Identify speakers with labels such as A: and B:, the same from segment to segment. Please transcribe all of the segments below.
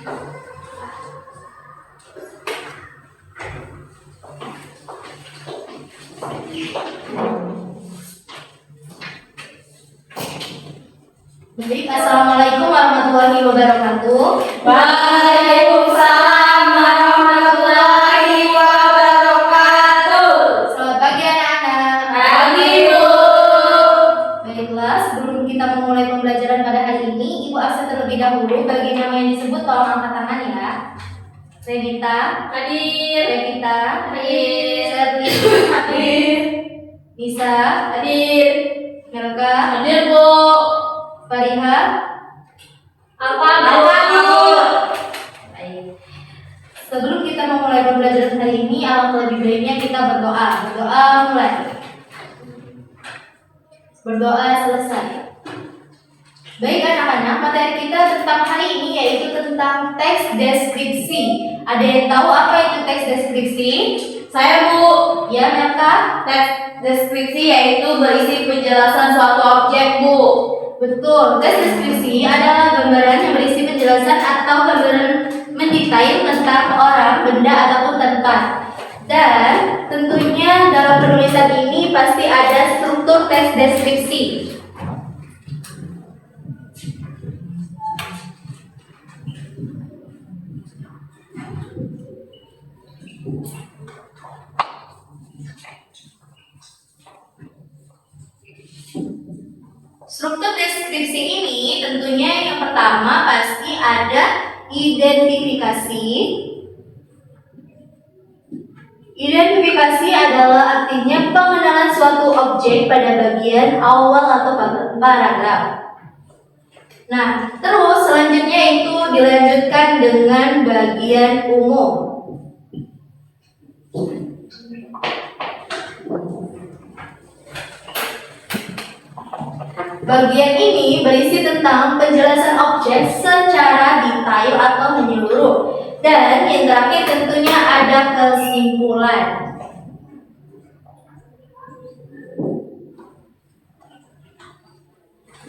A: Baik, assalamualaikum warahmatullahi wabarakatuh.
B: Waalaikumsalam warahmatullahi wabarakatuh.
A: Selamat pagi anak-anak.
B: Pagi, Bu.
A: Baiklah, sebelum kita memulai pembelajaran pada hari ini, Ibu absen terlebih dahulu. Bagi nama yang disebut tolong angkat tangan ya. Renita,
B: Hadir.
A: Revita,
B: Hadir.
A: Serli,
B: Hadir.
A: Nisa,
B: Hadir.
A: Melka,
B: Hadir, Bu.
A: Fariha.
B: Apa, Bu?
A: Baik. Sebelum kita memulai pembelajaran hari ini, alangkah lebih baiknya kita berdoa. Berdoa mulai. Berdoa selesai. Baik anak-anak, materi kita tentang hari ini yaitu tentang teks deskripsi. Ada yang tahu apa itu teks deskripsi?
B: Saya, Bu.
A: Ya, Melka?
B: Teks deskripsi yaitu berisi penjelasan suatu objek, Bu.
A: Betul, teks deskripsi adalah gambaran yang berisi penjelasan atau gambaran mendetail tentang orang, benda, ataupun tempat. Dan tentunya dalam penulisan ini pasti ada struktur teks deskripsi. Struktur deskripsi ini tentunya yang pertama pasti ada identifikasi. Identifikasi adalah artinya pengenalan suatu objek pada bagian awal atau paragraf. Nah, terus selanjutnya itu dilanjutkan dengan bagian umum. Bagian ini berisi tentang penjelasan objek secara detail atau menyeluruh. Dan yang terakhir tentunya ada kesimpulan.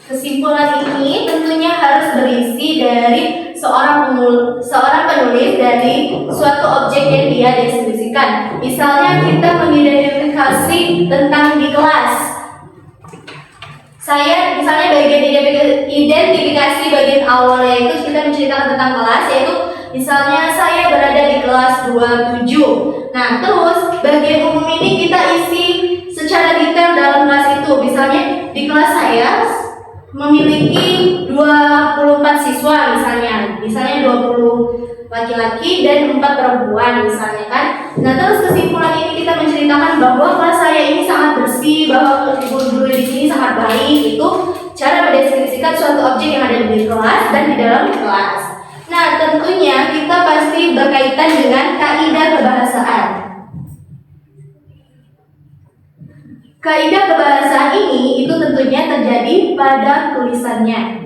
A: Kesimpulan ini tentunya harus berisi dari seorang penulis dari suatu objek yang dia deskripsikan. Misalnya kita mengidentifikasi tentang di kelas. Saya misalnya bagian identifikasi bagian awalnya itu kita menceritakan tentang kelas, yaitu misalnya saya berada di kelas 27. Nah, terus bagian umum ini kita isi secara detail dalam kelas itu. Misalnya di kelas saya memiliki 24 siswa misalnya 20 laki-laki dan 4 perempuan misalnya kan. Nah, terus kesimpulan ini kita menceritakan bahwa kelas saya ini sangat bersih, bahwa guru-guru di sini sangat baik. Itu cara mendeskripsikan suatu objek yang ada di kelas dan di dalam kelas. Nah, tentunya kita pasti berkaitan dengan kaidah kebahasaan. Kaidah kebahasaan ini itu tentunya terjadi pada tulisannya.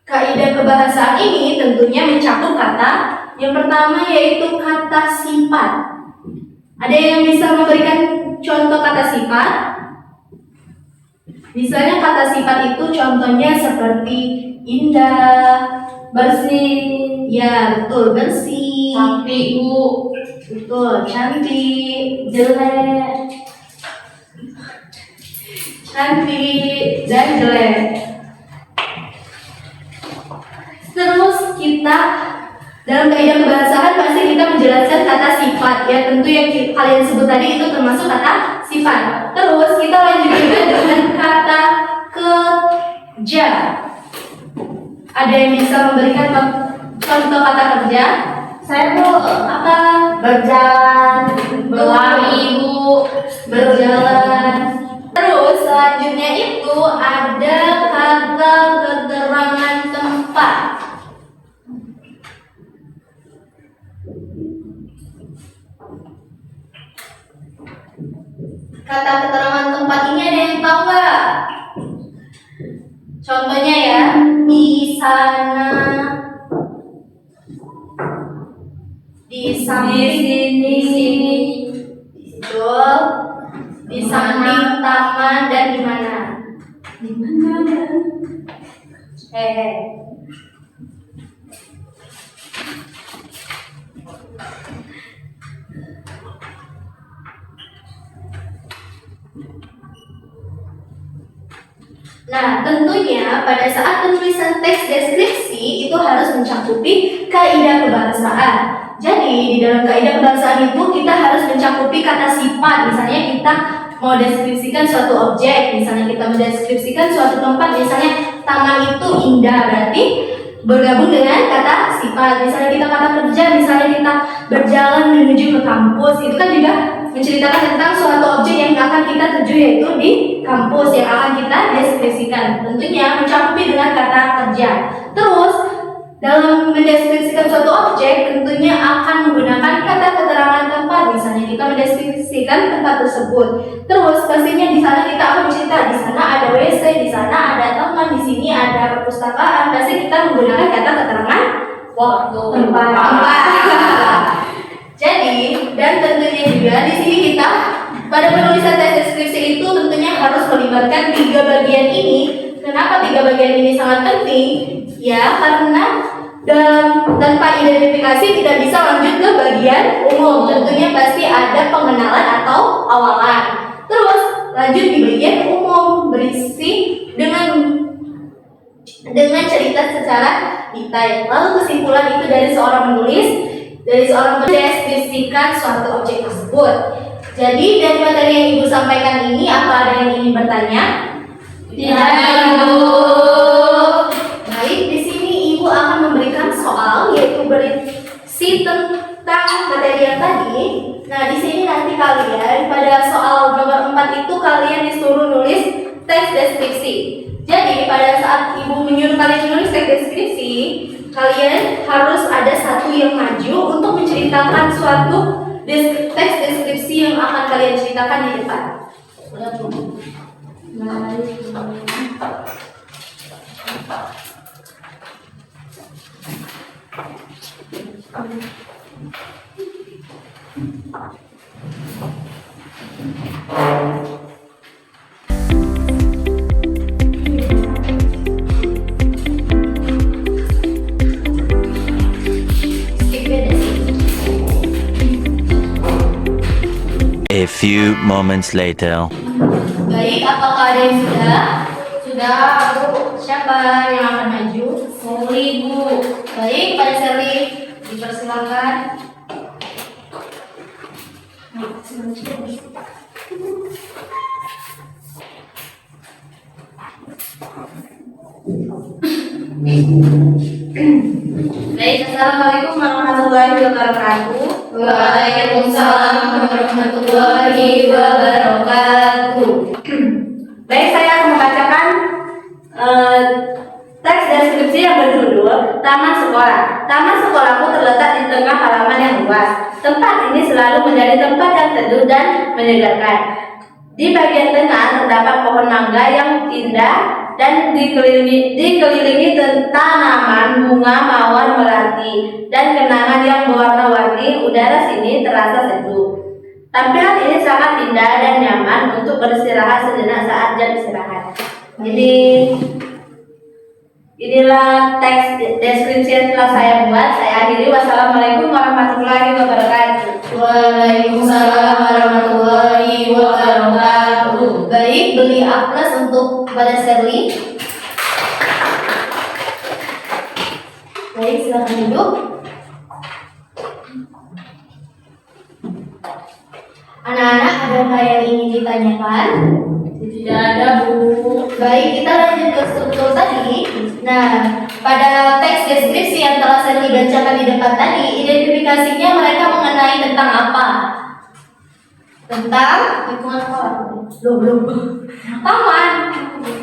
A: Kaidah kebahasaan ini tentunya mencakup kata. Yang pertama yaitu kata sifat. Ada yang bisa memberikan contoh kata sifat? Misalnya kata sifat itu contohnya seperti indah, bersih. Ya, betul, bersih.
B: Cantik, Bu.
A: Betul, cantik, jelek. Cantik dan jelek. Terus kita dalam kaidah kebahasaan pasti kita menjelaskan kata sifat. Ya, tentu yang kalian sebut tadi itu termasuk kata sifat. Terus kita lanjut juga dengan kata kerja. Ada yang bisa memberikan contoh kata kerja?
B: Saya, Bu.
A: Apa?
B: Berjalan, berlari, Bu.
A: Berjalan. Terus selanjutnya itu ada kata keterangan tempat. Kata keterangan tempat ini ada yang tahu nggak? Contohnya ya, di sana, di samping, di sini, betul, di samping taman dan di mana?
B: Di mana?
A: Hehe. Nah, tentunya pada saat penulisan teks deskripsi itu harus mencakupi kaidah kebahasaan. Jadi, di dalam kaidah kebahasaan itu kita harus mencakupi kata sifat. Misalnya kita mau deskripsikan suatu objek, misalnya kita mendeskripsikan suatu tempat, misalnya taman itu indah, berarti bergabung dengan kata sifat. Misalnya kita kata kerja, misalnya kita berjalan menuju ke kampus, itu kan juga menceritakan tentang suatu objek yang akan kita tuju, yaitu di kampus yang akan kita deskripsikan. Tentunya mencakupi dengan kata kerja. Terus dalam mendeskripsikan suatu objek tentunya akan menggunakan kata keterangan tempat. Misalnya kita mendeskripsikan tempat tersebut. Terus pastinya di sana kita akan bercerita di sana ada WC, di sana ada teman, di sini ada perpustakaan. Pasti kita menggunakan kata keterangan tempat. Jadi, dan tentunya juga di sini kita pada penulisan teks deskripsi itu tentunya harus melibatkan 3 bagian ini. Kenapa 3 bagian ini sangat penting? Ya, karena tanpa identifikasi tidak bisa lanjut ke bagian umum. Tentunya pasti ada pengenalan atau awalan. Terus lanjut di bagian umum berisi dengan cerita secara detail. Lalu kesimpulan itu dari seorang penulis, dari seorang mendeskripsikan suatu objek tersebut. Jadi dari materi yang Ibu sampaikan ini, apa ada yang ingin bertanya?
B: Tidak, Ibu.
A: Baik, di sini Ibu akan memberikan soal, yaitu berisi tentang materi yang tadi. Nah, di sini nanti kalian pada soal nomor 4 itu kalian disuruh nulis teks deskripsi. Jadi pada saat Ibu menyuruh kalian menulis teks deskripsi, kalian harus ada satu yang maju untuk menceritakan suatu teks deskripsi yang akan kalian ceritakan di depan.
C: A few moments later.
A: Baik, apakah ada yang sudah?
B: Sudah, Bu.
A: Siapa yang akan maju?
B: Sally, Bu.
A: Baik, Pak Sally, dipersilakan.
B: Baik, Assalamualaikum warahmatullahi wabarakatuh.
A: Waalaikumsalam warahmatullahi wabarakatuh.
B: Baik, saya akan membacakan teks deskripsi yang berjudul Taman Sekolah. Taman sekolahku terletak di tengah halaman yang luas. Tempat ini selalu menjadi tempat yang teduh dan menyegarkan. Di bagian tengah terdapat pohon mangga yang indah dan dikelilingi tanaman bunga mawar melati dan kenangan yang berwarna-warni. Udara sini terasa sejuk. Tampilan ini sangat indah dan nyaman untuk beristirahat sejenak saat jam istirahat. Inilah teks deskripsi yang telah saya buat. Saya akhiri. Wassalamualaikum warahmatullahi wabarakatuh.
A: Waalaikumsalam warahmatullahi wabarakatuh. Baik, beri A+ untuk pada Sherly. Baik, silakan duduk. Anak-anak, adakah yang ingin ditanyakan?
B: Tidak ada, Bu.
A: Baik, kita lanjut ke struktur tadi. Nah, pada teks deskripsi yang telah saya bacakan di depan tadi, identifikasinya mereka mengenai tentang apa? Tentang lingkungan sekolah. Belum. Taman.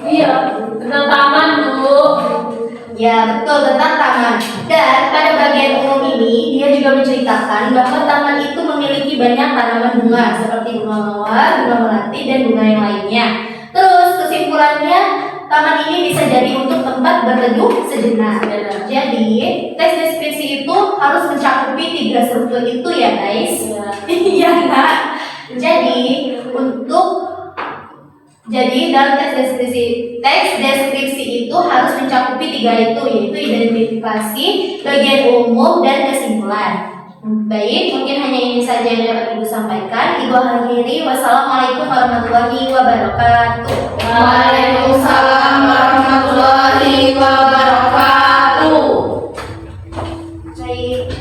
B: Iya, tentang taman, Bu.
A: Ya, betul, tentang taman. Dan pada bagian umum ini, dia juga menceritakan bahwa taman itu memiliki banyak tanaman bunga seperti bunga mawar, bunga melati, dan bunga yang lainnya. Terus kesimpulannya, taman ini bisa jadi untuk tempat berteduh sejenak. Jadi, teks deskripsi itu harus mencakupi 3 struktur itu ya, guys. Iya, Nak. Jadi, untuk Jadi dalam teks deskripsi itu harus mencakupi 3 itu, yaitu identifikasi, bagian umum, dan kesimpulan. Baik, mungkin hanya ini saja yang dapat Ibu sampaikan. Ibu akhiri. Wassalamualaikum warahmatullahi wabarakatuh.
B: Waalaikumsalam warahmatullahi wabarakatuh.
A: Baik.